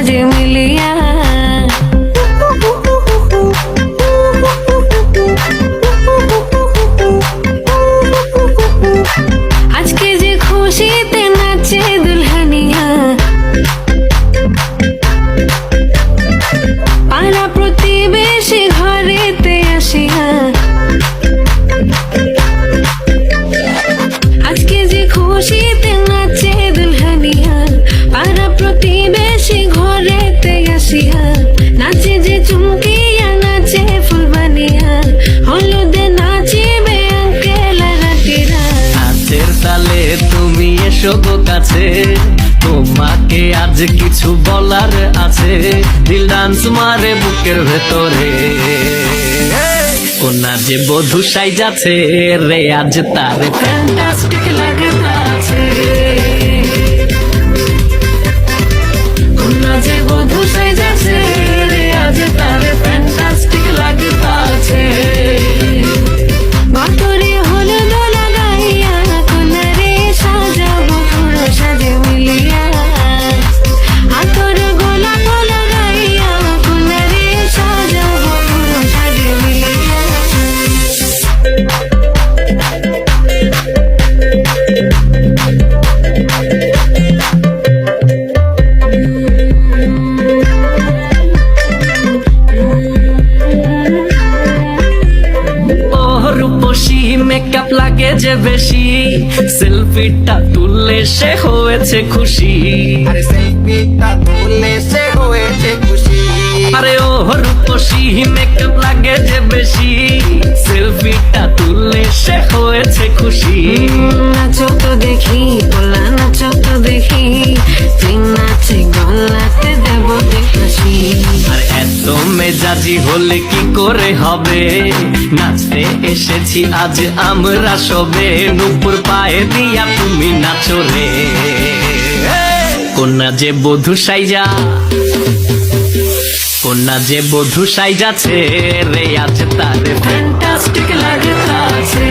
সাজে মিলিয়া আজকে যে খুশিতে নাচে দুলহানিয়া পাড়া প্রতিবেশী ঘরেতে আসিয়া আজকে যে খুশিতে নাচে দুলহানিয়া পাড়া প্রতিবেশী ঘরেতে আসিয়া নাচে যে চুমকিয়া নাচে ফুলবানিয়া হলুদে নাচিবে আঙ্কেল রাতিরা নাচের তালে তুমি এসো গো কাছে, তোমাকে আজ কিছু বলার আছে। দিল ডান্স মারে বুকের ভেতরে, কোনা যে বধূ সাইজাছে রে আজ তার ফ্যান্টাস্টিক লাগতাছে কোনা যে বধূ সাইজাছে রে আজ তার ফ্যান্টাস্টিক লাগতাছে বাতরে হলুদ লাগাইয়া কোনা রে সাজাবো পুরো সাজে মিলিয়া হাতর গোলাপ লাগাইয়া কোনা রে সাজাবো পুরো সাজে মিলিয়া রূপসী মেকআপ লাগে যে বেশি, সেলফিটা তুললে সে হয়েছে খুশি। আরে সেলফিটা তুললে সে হয়েছে খুশি। আরে ও রূপসী মেকআপ লাগে যে বেশি, সেলফিটা তুললে সে হয়েছে খুশি। নাচো তো দেখি পোলা নাচো তো দেখি তুই নাচে গলাতে দেব হাসি আর এত মেজাজি হলে কি করে হবে, নাচতে এসেছি আজ আমরা সবে, নুপুর পায়ে দিয়া তুমি নাচো রে। কোনা যে বধূ সাইজা, কোনা যে বধূ সাইজাছে রে আজ তার ফ্যান্টাস্টিক লাগতাছে